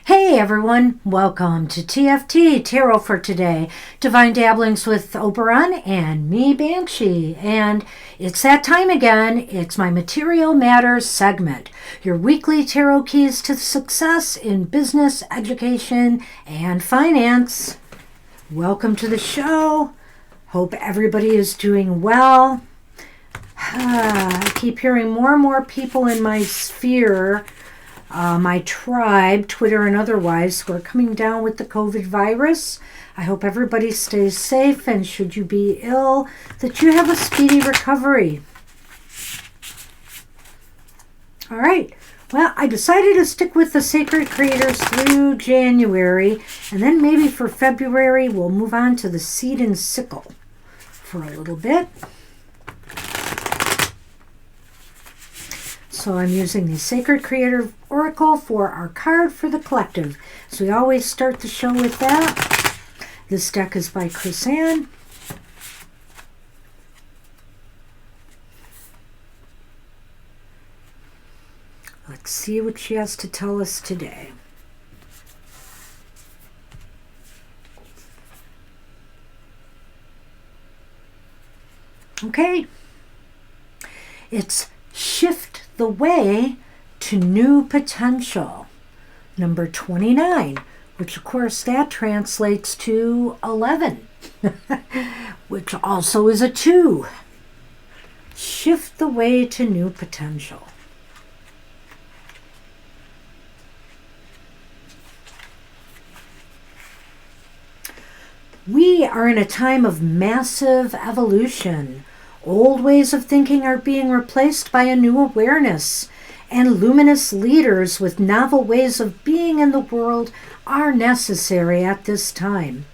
Hey everyone, welcome to TFT Tarot for today. Divine Dabblings with Oberon and me, Banshee. And it's that time again. It's my Material Matters segment. Your weekly tarot keys to success in business, education, and finance. Welcome to the show. Hope everybody is doing well. I keep hearing more and more people in my sphere, my tribe, Twitter and otherwise, who are coming down with the COVID virus. I hope everybody stays safe, and should you be ill, that you have a speedy recovery. All right. Well, I decided to stick with the Sacred Creators through January, and then maybe for February, we'll move on to the Seed and Sickle for a little bit. So I'm using the Sacred Creator Oracle for our card for the collective. So we always start the show with that. This deck is by Chris Ann. Let's see what she has to tell us today. Okay. It's shift the way to new potential. Number 29, which of course that translates to 11, which also is a 2. Shift the way to new potential. We are in a time of massive evolution. Old ways of thinking are being replaced by a new awareness, and luminous leaders with novel ways of being in the world are necessary at this time.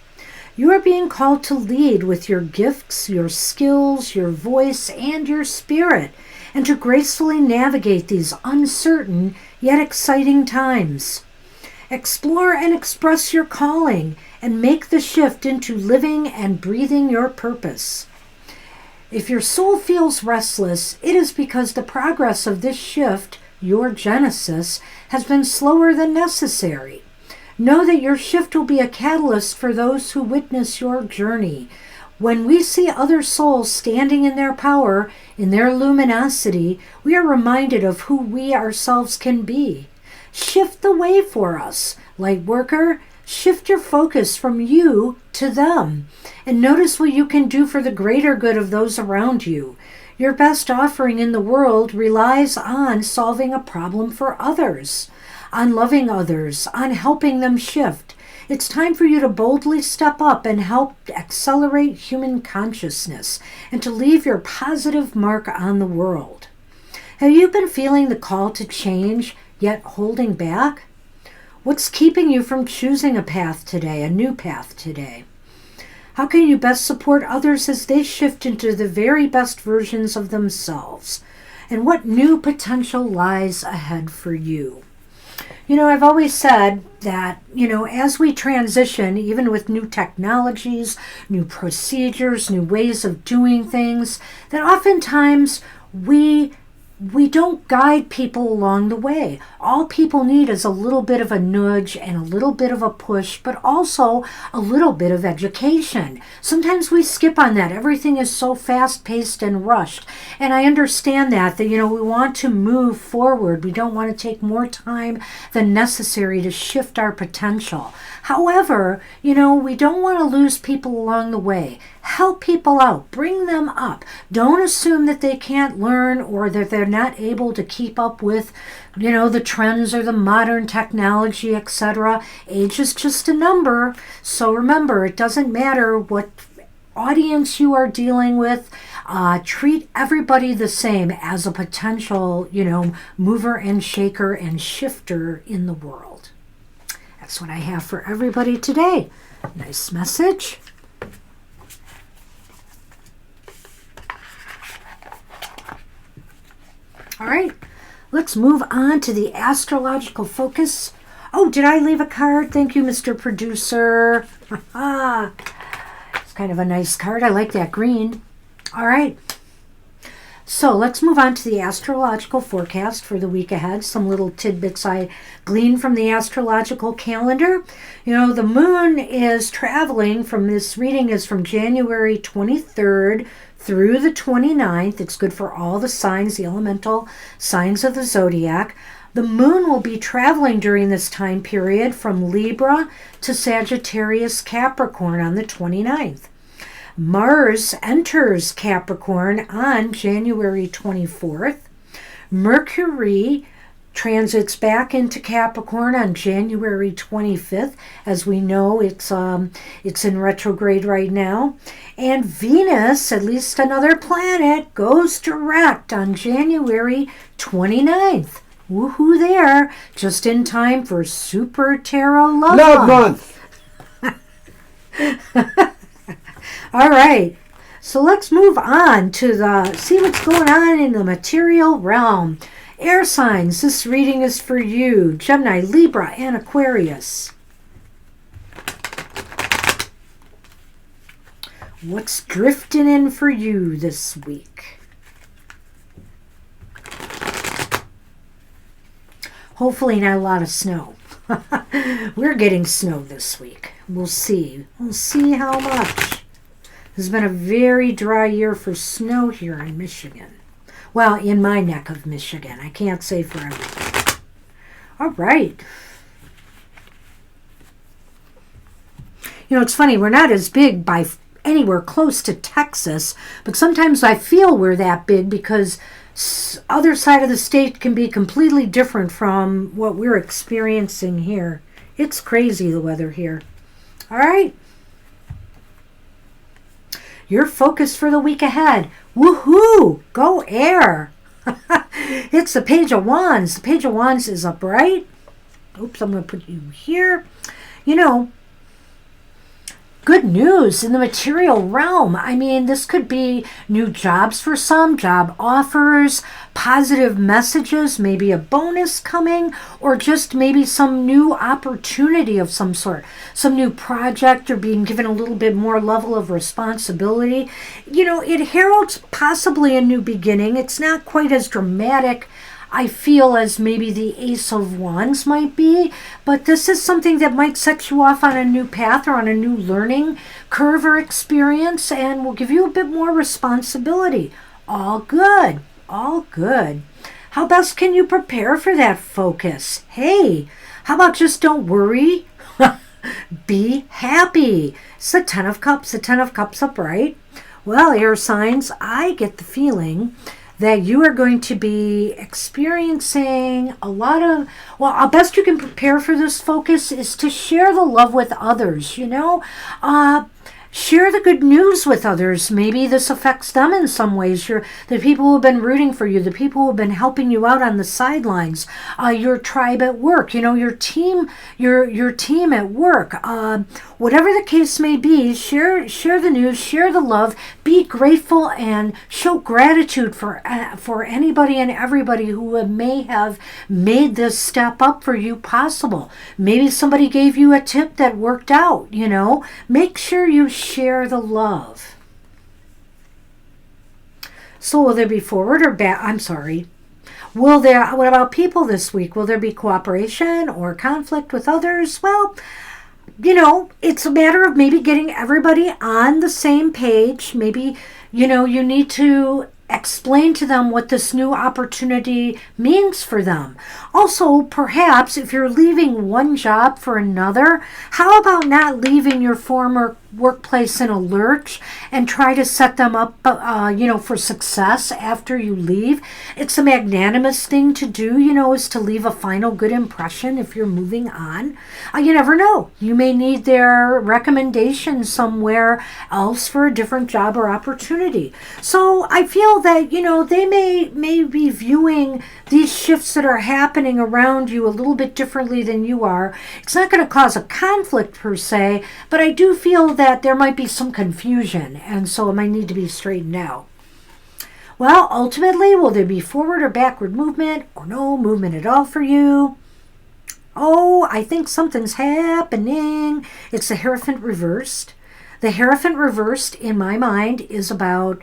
You are being called to lead with your gifts, your skills, your voice, and your spirit, and to gracefully navigate these uncertain yet exciting times. Explore and express your calling, and make the shift into living and breathing your purpose. If your soul feels restless, it is because the progress of this shift, your genesis, has been slower than necessary. Know that your shift will be a catalyst for those who witness your journey. When we see other souls standing in their power, in their luminosity, we are reminded of who we ourselves can be. Shift the way for us, light worker. Shift your focus from you to them, and notice what you can do for the greater good of those around you. Your best offering in the world relies on solving a problem for others, on loving others, on helping them shift. It's time for you to boldly step up and help accelerate human consciousness and to leave your positive mark on the world. Have you been feeling the call to change, yet holding back? What's keeping you from choosing a path today, a new path today? How can you best support others as they shift into the very best versions of themselves? And what new potential lies ahead for you? You know, I've always said that, as we transition, even with new technologies, new procedures, new ways of doing things, that oftentimes we don't guide people along the way. All people need is a little bit of a nudge and a little bit of a push, but also a little bit of education. Sometimes we skip on that. Everything is so fast-paced and rushed. And I understand that, we want to move forward. We don't want to take more time than necessary to shift our potential. However, we don't want to lose people along the way. Help people out. Bring them up. Don't assume that they can't learn or that they're not able to keep up with, the trends or the modern technology, etc. Age is just a number. So remember, it doesn't matter what audience you are dealing with. Treat everybody the same as a potential, mover and shaker and shifter in the world. That's what I have for everybody today. Nice message. All right, let's move on to the astrological focus. Oh, did I leave a card? Thank you, Mr. Producer. It's kind of a nice card. I like that green. All right. So let's move on to the astrological forecast for the week ahead. Some little tidbits I gleaned from the astrological calendar. The moon is traveling from, this reading is from January 23rd through the 29th. It's good for all the signs, the elemental signs of the zodiac. The moon will be traveling during this time period from Libra to Sagittarius Capricorn on the 29th. Mars enters Capricorn on January 24th. Mercury transits back into Capricorn on January 25th. As we know, it's in retrograde right now. And Venus, at least another planet, goes direct on January 29th. Woohoo there. Just in time for Super Tarot Love Month. All right, so let's move on to see what's going on in the material realm. Air signs, this reading is for you, Gemini, Libra, and Aquarius. What's drifting in for you this week? Hopefully not a lot of snow. We're getting snow this week. We'll see. We'll see how much. It's been a very dry year for snow here in Michigan. Well, in my neck of Michigan. I can't say for everything. All right. It's funny. We're not as big by anywhere close to Texas, but sometimes I feel we're that big because other side of the state can be completely different from what we're experiencing here. It's crazy, the weather here. All right. Your focus for the week ahead. Woohoo! Go air! It's the Page of Wands. The Page of Wands is upright. Oops, I'm going to put you here. Good news in the material realm. I mean, this could be new jobs for some, job offers, positive messages, maybe a bonus coming, or just maybe some new opportunity of some sort, some new project, or being given a little bit more level of responsibility. It heralds possibly a new beginning. It's not quite as dramatic, I feel, as maybe the Ace of Wands might be, but this is something that might set you off on a new path or on a new learning curve or experience, and will give you a bit more responsibility. All good. All good. How best can you prepare for that focus? Hey, how about just don't worry? Be happy. It's the Ten of Cups. The Ten of Cups upright. Well, air signs, I get the feeling that you are going to be experiencing a lot of, well, best you can prepare for this focus is to share the love with others, share the good news with others. Maybe this affects them in some ways. The people who have been rooting for you, the people who have been helping you out on the sidelines, your tribe at work, your team at work. Whatever the case may be, share the news, share the love, be grateful, and show gratitude for anybody and everybody who may have made this step up for you possible. Maybe somebody gave you a tip that worked out, Make sure you share the love. So will there be forward or back? I'm sorry. What about people this week? Will there be cooperation or conflict with others? Well, it's a matter of maybe getting everybody on the same page. Maybe, you need to explain to them what this new opportunity means for them. Also, perhaps if you're leaving one job for another, how about not leaving your former workplace in a lurch and try to set them up, for success after you leave. It's a magnanimous thing to do, is to leave a final good impression if you're moving on. You never know. You may need their recommendation somewhere else for a different job or opportunity. So I feel that, they may be viewing these shifts that are happening around you a little bit differently than you are. It's not going to cause a conflict per se, but I do feel that there might be some confusion, and so it might need to be straightened out. Well, ultimately, will there be forward or backward movement, or no movement at all for you? Oh, I think something's happening. It's the Hierophant reversed. The Hierophant reversed, in my mind, is about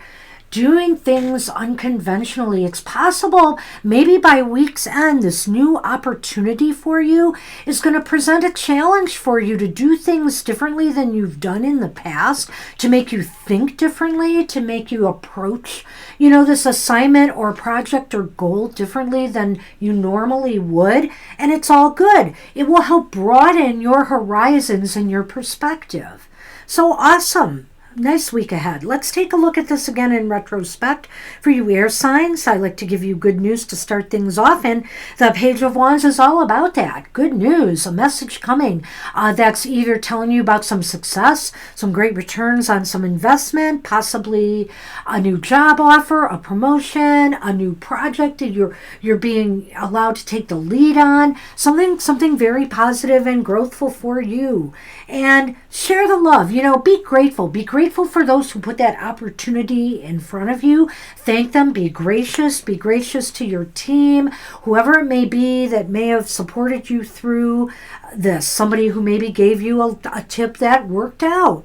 doing things unconventionally. It's possible maybe by week's end, this new opportunity for you is going to present a challenge for you to do things differently than you've done in the past, to make you think differently, to make you approach, this assignment or project or goal differently than you normally would. And it's all good. It will help broaden your horizons and your perspective. So awesome. Nice week ahead. Let's take a look at this again in retrospect. For you air signs, I like to give you good news to start things off, and the Page of Wands is all about that. Good news, a message coming that's either telling you about some success, some great returns on some investment, possibly a new job offer, a promotion, a new project that you're being allowed to take the lead on, something very positive and growthful for you. And share the love. Be grateful. Be grateful for those who put that opportunity in front of you. Thank them. Be gracious. Be gracious to your team, whoever it may be that may have supported you through this. Somebody who maybe gave you a tip that worked out.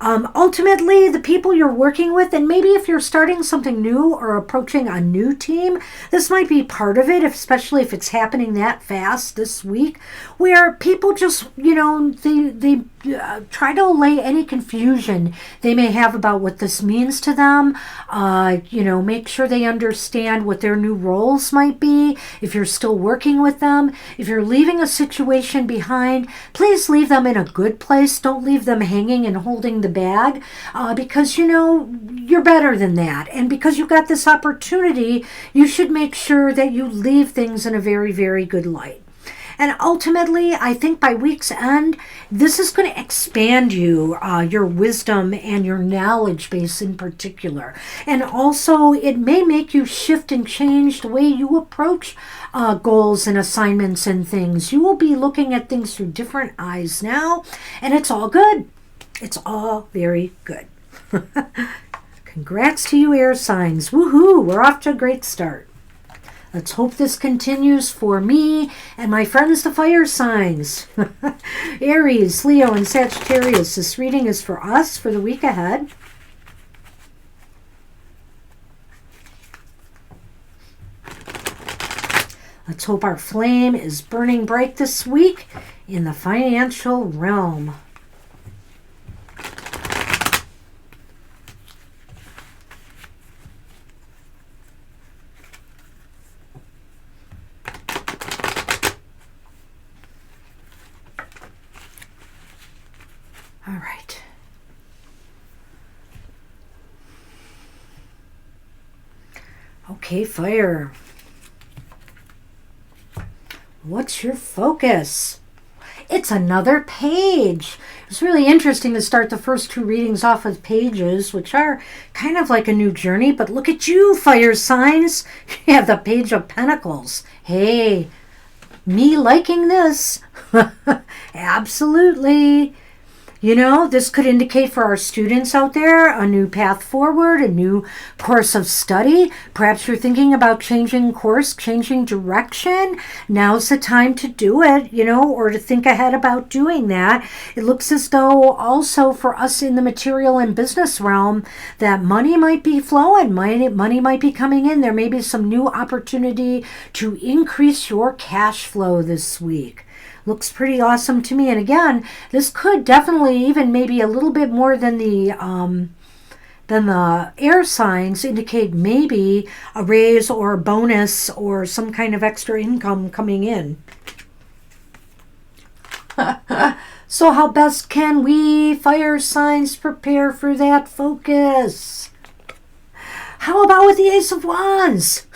Ultimately, the people you're working with, and maybe if you're starting something new or approaching a new team, this might be part of it, especially if it's happening that fast this week, where people just, they try to allay any confusion they may have about what this means to them. Make sure they understand what their new roles might be. If you're still working with them, if you're leaving a situation behind, please leave them in a good place. Don't leave them hanging and holding the bag, because you're better than that. And because you got this opportunity, you should make sure that you leave things in a very, very good light. And ultimately, I think by week's end, this is going to expand your wisdom and your knowledge base in particular. And also, it may make you shift and change the way you approach goals and assignments and things. You will be looking at things through different eyes now, and it's all good. It's all very good. Congrats to you, air signs. Woohoo! We're off to a great start. Let's hope this continues for me and my friends, the fire signs. Aries, Leo, and Sagittarius. This reading is for us for the week ahead. Let's hope our flame is burning bright this week in the financial realm. All right. Okay, fire. What's your focus? It's another page. It's really interesting to start the first two readings off with pages, which are kind of like a new journey. But look at you, fire signs. You have the Page of Pentacles. Hey, me liking this. Absolutely. This could indicate for our students out there a new path forward, a new course of study. Perhaps you're thinking about changing course, changing direction. Now's the time to do it, or to think ahead about doing that. It looks as though also for us in the material and business realm that money might be flowing, money might be coming in. There may be some new opportunity to increase your cash flow this week. Looks pretty awesome to me. And again, this could definitely even maybe a little bit more than the air signs indicate maybe a raise or a bonus or some kind of extra income coming in. So how best can we fire signs prepare for that focus? How about with the Ace of Wands?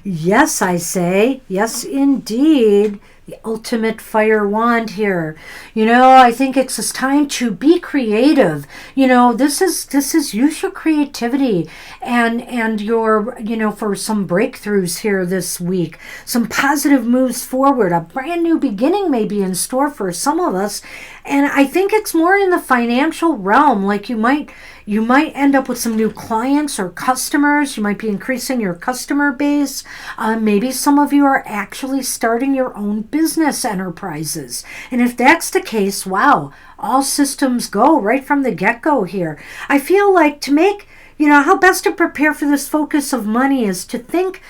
Yes, I say. Yes, indeed. The ultimate fire wand here. I think it's just time to be creative. This is use your creativity and your, for some breakthroughs here this week. Some positive moves forward. A brand new beginning may be in store for some of us. And I think it's more in the financial realm. Like you might end up with some new clients or customers. You might be increasing your customer base. Maybe some of you are actually starting your own business enterprises. And if that's the case, wow, all systems go right from the get-go here. I feel like to make, how best to prepare for this focus of money is to think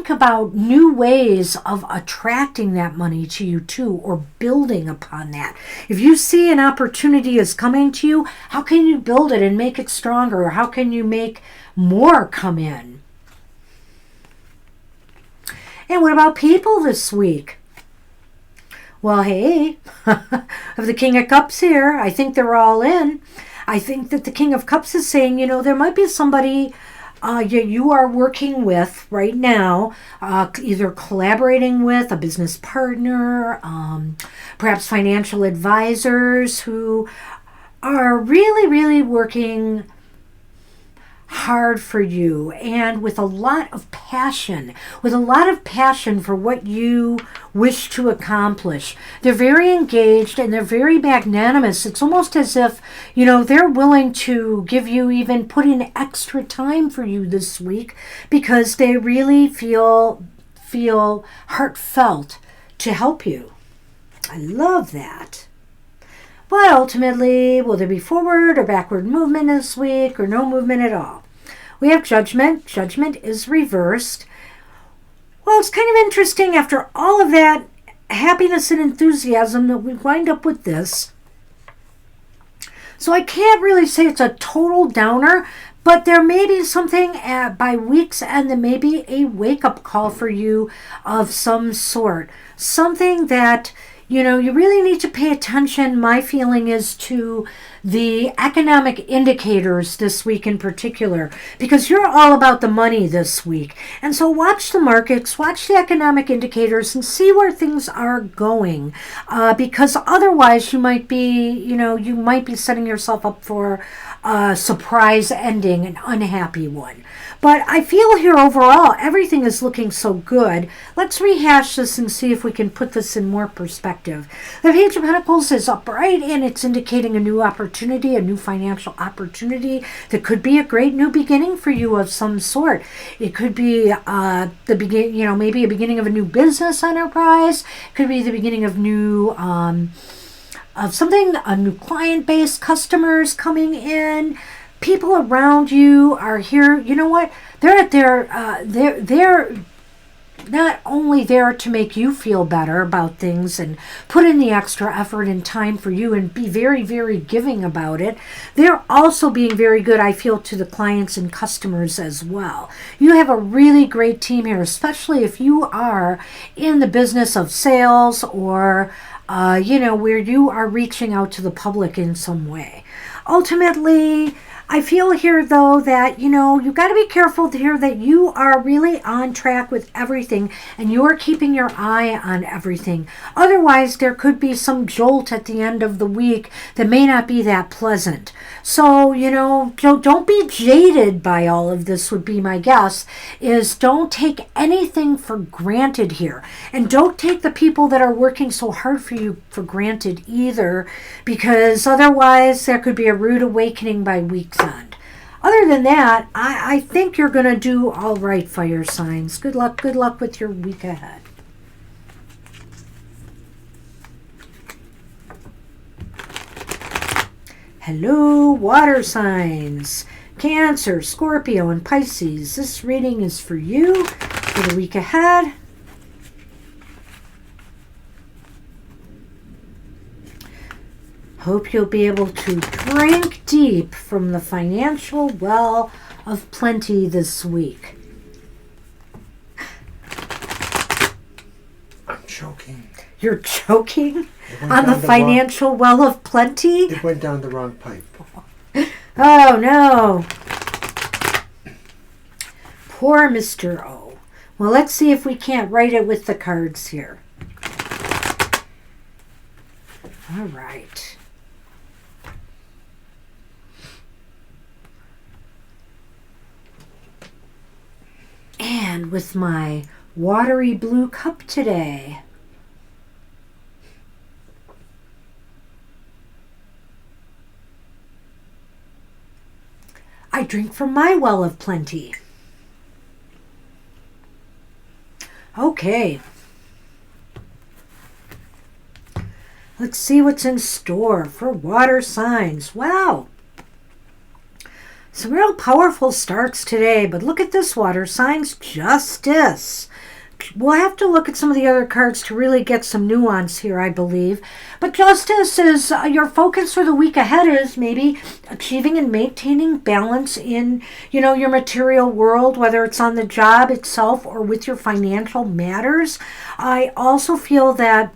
about new ways of attracting that money to you too, or building upon that. If you see an opportunity is coming to you, how can you build it and make it stronger? Or how can you make more come in? And what about people this week? Well, hey, I have the King of Cups here. I think they're all in. I think that the King of Cups is saying, there might be somebody you are working with right now, either collaborating with a business partner, perhaps financial advisors who are really, really working hard for you and with a lot of passion for what you wish to accomplish. They're very engaged and they're very magnanimous. It's almost as if, they're willing to give you, even put in extra time for you this week because they really feel heartfelt to help you. I love that. But ultimately, will there be forward or backward movement this week or no movement at all? We have Judgment. Judgment is reversed. Well, it's kind of interesting after all of that happiness and enthusiasm that we wind up with this. So I can't really say it's a total downer, but there may be something by week's end that may be a wake-up call for you of some sort. Something that you really need to pay attention, my feeling is, to the economic indicators this week in particular, because you're all about the money this week. And so watch the markets, watch the economic indicators, and see where things are going. Because otherwise you might be setting yourself up for a surprise ending, an unhappy one. But I feel here overall, everything is looking so good. Let's rehash this and see if we can put this in more perspective. The Page of Pentacles is upright and it's indicating a new opportunity, a new financial opportunity that could be a great new beginning for you of some sort. It could be maybe a beginning of a new business enterprise. It could be the beginning of a new client base, customers coming in. People around you are here. You know what? They're not only there to make you feel better about things and put in the extra effort and time for you and be very, very giving about it. They're also being very good, I feel, to the clients and customers as well. You have a really great team here, especially if you are in the business of sales or where you are reaching out to the public in some way. Ultimately, I feel here, though, that, you've got to be careful here that you are really on track with everything and you are keeping your eye on everything. Otherwise, there could be some jolt at the end of the week that may not be that pleasant. So, don't be jaded by all of this would be my guess, is don't take anything for granted here. And don't take the people that are working so hard for you for granted either, because otherwise there could be a rude awakening by week's end. Other than that, I think you're going to do all right, fire signs. Good luck with your week ahead. Hello, water signs. Cancer, Scorpio, and Pisces. This reading is for you for the week ahead. Hope you'll be able to drink deep from the financial well of plenty this week. choking. You're choking on the financial well of plenty? It went down the wrong pipe. Oh, no. Poor Mr. O. Well, let's see if we can't write it with the cards here. All right. And with my watery blue cup today, I drink from my well of plenty. Okay. Let's see what's in store for water signs. Wow. Some real powerful starts today, but look at this, water signs. Justice. We'll have to look at some of the other cards to really get some nuance here, I believe. But justice is your focus for the week ahead is maybe achieving and maintaining balance in, your material world, whether it's on the job itself or with your financial matters. I also feel that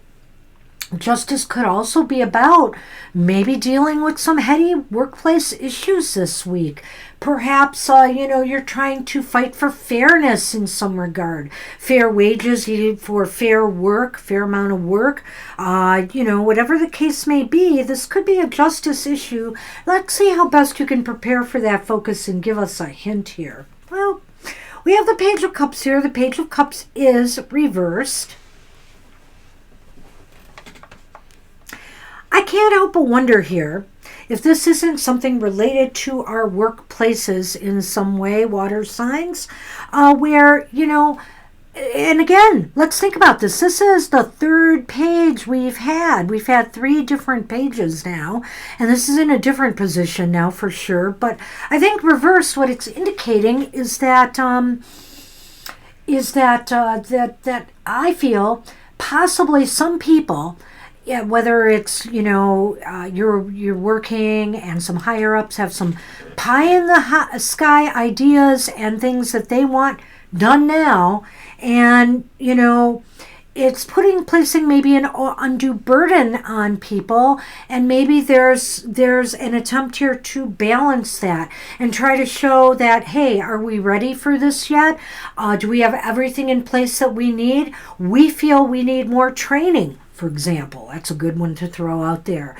justice could also be about maybe dealing with some heady workplace issues this week. Perhaps, you're trying to fight for fairness in some regard. Fair wages for fair work, fair amount of work. Whatever the case may be, this could be a justice issue. Let's see how best you can prepare for that focus and give us a hint here. Well, we have the Page of Cups here. The Page of Cups is reversed. I can't help but wonder here if this isn't something related to our workplaces in some way, water signs, where, and again, let's think about this. This is the third page we've had. We've had 3 different pages now, and this is in a different position now for sure. But I think reverse, what it's indicating is that that I feel possibly some people, yeah, whether it's, you're working and some higher ups have some pie in the sky ideas and things that they want done now. And, it's placing maybe an undue burden on people. And maybe there's an attempt here to balance that and try to show that, hey, are we ready for this yet? Do we have everything in place that we need? We feel we need more training, for example. That's a good one to throw out there.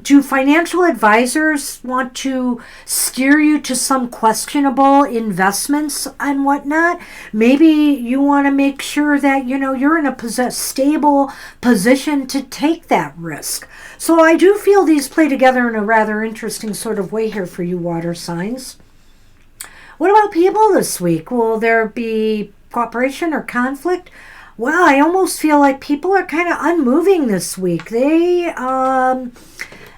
Do financial advisors want to steer you to some questionable investments and whatnot? Maybe you want to make sure that, you're in a stable position to take that risk. So I do feel these play together in a rather interesting sort of way here for you, water signs. What about people this week? Will there be cooperation or conflict? Well, I almost feel like people are kind of unmoving this week. They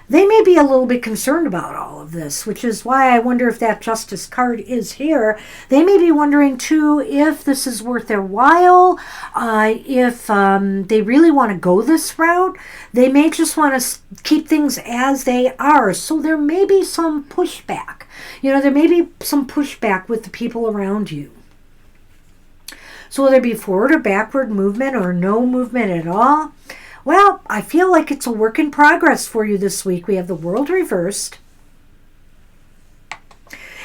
may be a little bit concerned about all of this, which is why I wonder if that Justice card is here. They may be wondering, too, if this is worth their while, if they really want to go this route. They may just want to keep things as they are. So there may be some pushback. There may be some pushback with the people around you. So will there be forward or backward movement or no movement at all? Well, I feel like it's a work in progress for you this week. We have the World reversed.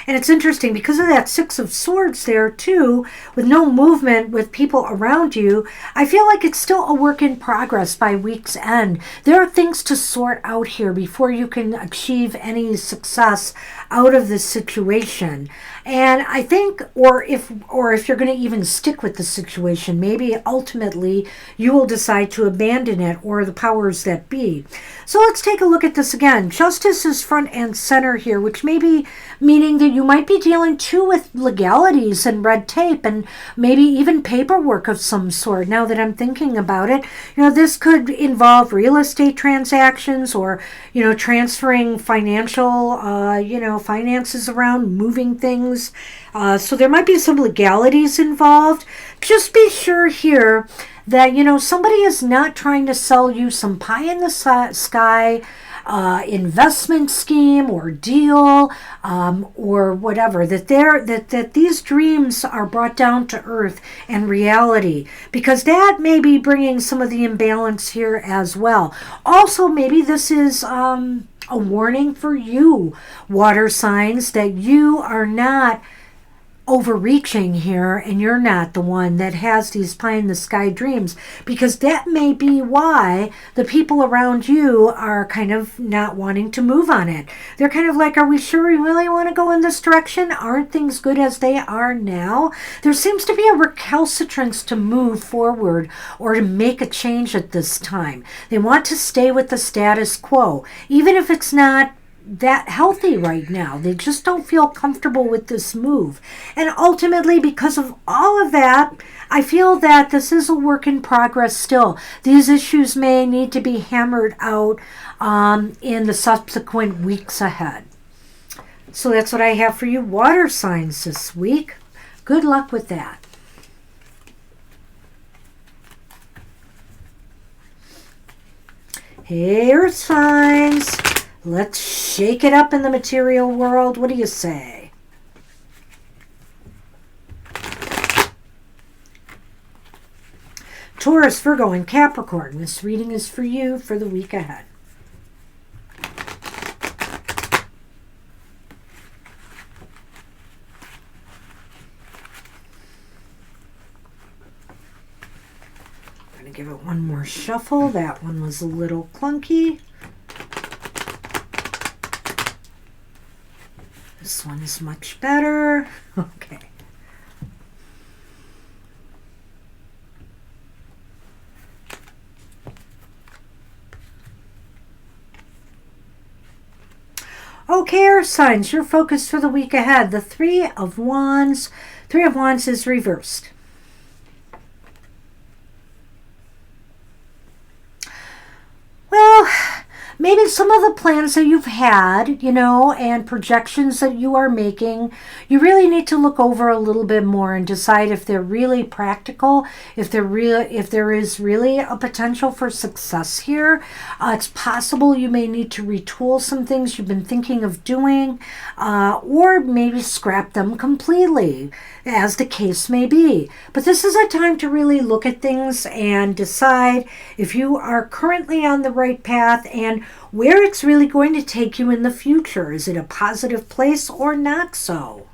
And it's interesting because of that 6 of Swords there too, with no movement with people around you, I feel like it's still a work in progress by week's end. There are things to sort out here before you can achieve any success out of this situation. And I think, or if you're going to even stick with the situation, maybe ultimately you will decide to abandon it, or the powers that be. So let's take a look at this again. Justice is front and center here, which may be meaning that you might be dealing too with legalities and red tape and maybe even paperwork of some sort. Now that I'm thinking about it, this could involve real estate transactions or, transferring financial, finances around, moving things. So there might be some legalities involved. Just be sure here that, somebody is not trying to sell you some pie in the sky investment scheme or deal, or whatever, that these dreams are brought down to earth and reality, because that may be bringing some of the imbalance here as well. Also, maybe this is a warning for you, water signs, that you are not overreaching here and you're not the one that has these pie in the sky dreams, because that may be why the people around you are kind of not wanting to move on it. They're kind of like, are we sure we really want to go in this direction? Aren't things good as they are now? There seems to be a recalcitrance to move forward or to make a change at this time. They want to stay with the status quo, even if it's not that healthy right now. They just don't feel comfortable with this move. And ultimately, because of all of that, I feel that this is a work in progress still. These issues may need to be hammered out in the subsequent weeks ahead. So that's what I have for you, water signs, this week. Good luck with that. Hey, earth signs. Let's shake it up in the material world. What do you say? Taurus, Virgo, and Capricorn. This reading is for you for the week ahead. I'm going to give it one more shuffle. That one was a little clunky. This one is much better. Okay. Okay, earth signs, your focus for the week ahead. The Three of Wands. Three of Wands is reversed. Well, maybe some of the plans that you've had, and projections that you are making, you really need to look over a little bit more and decide if they're really practical, if there is really a potential for success here. It's possible you may need to retool some things you've been thinking of doing, or maybe scrap them completely, as the case may be. But this is a time to really look at things and decide if you are currently on the right path and where it's really going to take you in the future. Is it a positive place or not so?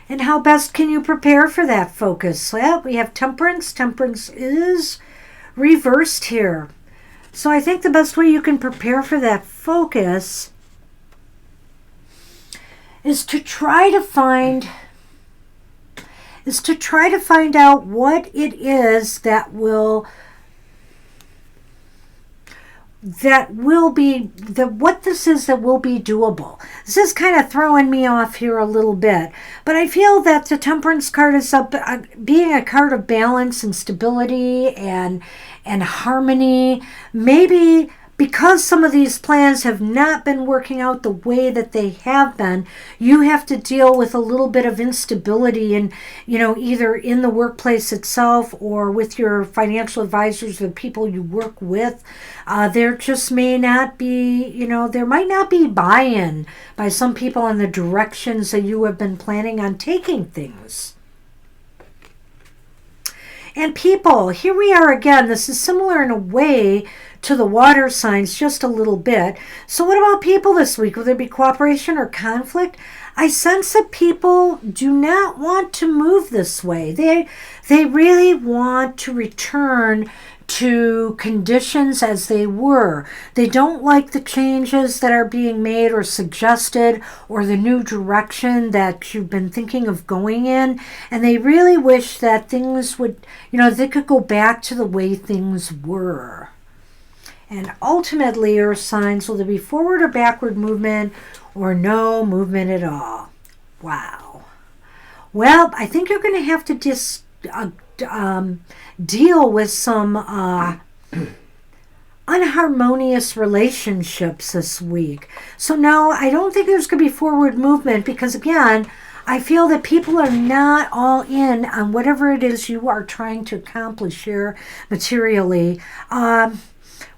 And how best can you prepare for that focus? Well, we have Temperance. Temperance is reversed here. So I think the best way you can prepare for that focus is to try to find out what it is that will be doable. This is kind of throwing me off here a little bit, but I feel that the Temperance card is up being a card of balance and stability and harmony. Maybe because some of these plans have not been working out the way that they have been, you have to deal with a little bit of instability and, either in the workplace itself or with your financial advisors, the people you work with. There just may not be, there might not be buy-in by some people on the directions that you have been planning on taking things. And people, here we are again. This is similar in a way to the water signs, just a little bit. So what about people this week? Will there be cooperation or conflict? I sense that people do not want to move this way. They really want to return to conditions as they were. They don't like the changes that are being made or suggested or the new direction that you've been thinking of going in. And they really wish that things would, they could go back to the way things were. And ultimately, earth signs, will there be forward or backward movement or no movement at all? Wow. Well, I think you're going to have to just deal with some unharmonious relationships this week. So no, I don't think there's going to be forward movement because, again, I feel that people are not all in on whatever it is you are trying to accomplish here materially.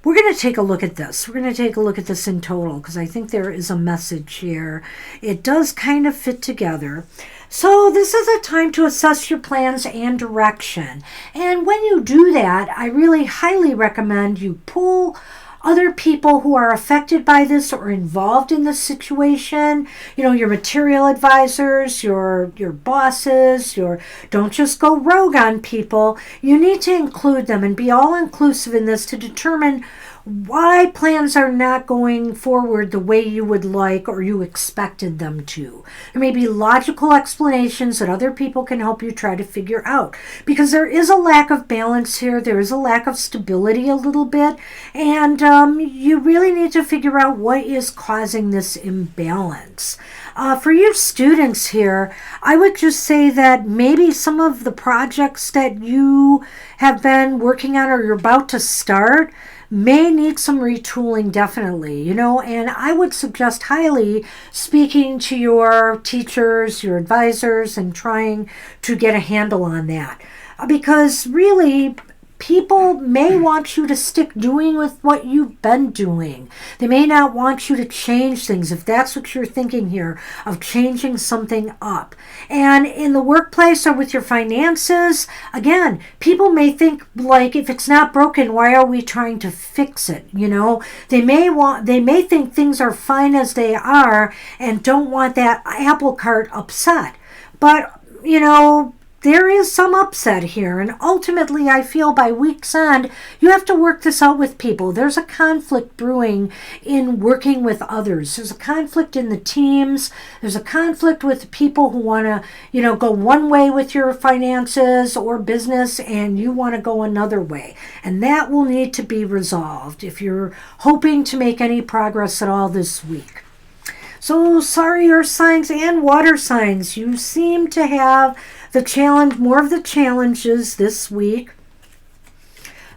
we're going to take a look at this. We're going to take a look at this in total because I think there is a message here. It does kind of fit together. So this is a time to assess your plans and direction. And when you do that, I really highly recommend you pull other people who are affected by this or involved in this situation, your material advisors, your bosses, don't just go rogue on people. You need to include them and be all inclusive in this to determine why plans are not going forward the way you would like or you expected them to. There may be logical explanations that other people can help you try to figure out, because there is a lack of balance here. There is a lack of stability a little bit, and you really need to figure out what is causing this imbalance. For you students here, I would just say that maybe some of the projects that you have been working on or you're about to start may need some retooling, definitely, and I would suggest highly speaking to your teachers, your advisors, and trying to get a handle on that. Because really, people may want you to stick doing with what you've been doing. They may not want you to change things, if that's what you're thinking here, of changing something up. And in the workplace or with your finances, again, people may think, like, if it's not broken, why are we trying to fix it? They may think things are fine as they are and don't want that apple cart upset. But, there is some upset here, and ultimately I feel by week's end you have to work this out with people. There's a conflict brewing in working with others. There's a conflict in the teams. There's a conflict with people who want to, go one way with your finances or business, and you want to go another way. And that will need to be resolved if you're hoping to make any progress at all this week. So sorry, earth signs and water signs, you seem to have more of the challenges this week.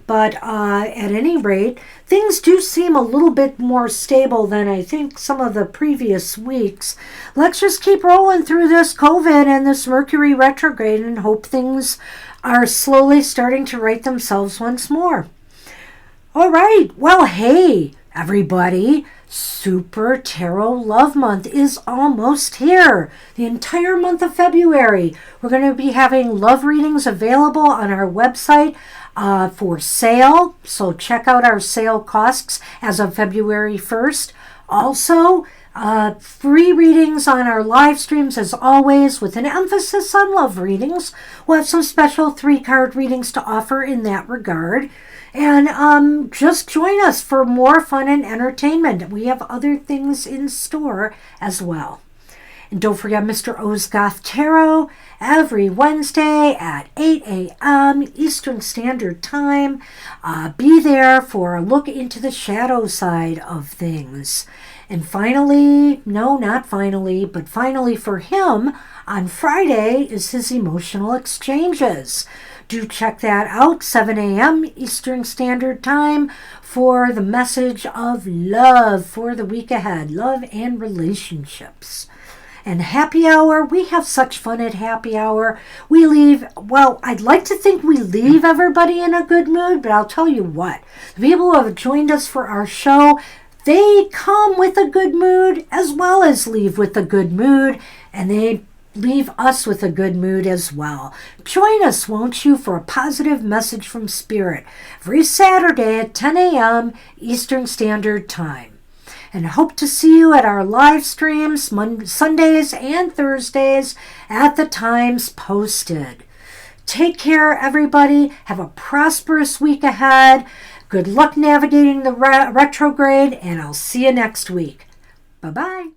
But at any rate, things do seem a little bit more stable than I think some of the previous weeks. Let's just keep rolling through this COVID and this Mercury retrograde and hope things are slowly starting to right themselves once more. All right, well, hey, everybody. Super Tarot Love Month is almost here. The entire month of February. We're going to be having love readings available on our website for sale. So check out our sale costs as of February 1st. Also, free readings on our live streams as always, with an emphasis on love readings. We'll have some special 3-card readings to offer in that regard. And just join us for more fun and entertainment. We have other things in store as well. And don't forget Mr. O's Goth Tarot every Wednesday at 8 a.m. Eastern Standard Time. Be there for a look into the shadow side of things. And finally, no, not finally, but finally for him, on Friday is his Emotional Exchanges. Do check that out, 7 a.m. Eastern Standard Time, for the message of love for the week ahead, love and relationships. And happy hour, we have such fun at happy hour. We leave, well, I'd like to think we leave everybody in a good mood, but I'll tell you what, the people who have joined us for our show, they come with a good mood as well as leave with a good mood, and they leave us with a good mood as well. Join us, won't you, for a positive message from Spirit every Saturday at 10 a.m. Eastern Standard Time. And hope to see you at our live streams Sundays and Thursdays at the times posted. Take care, everybody. Have a prosperous week ahead. Good luck navigating the retrograde, and I'll see you next week. Bye-bye.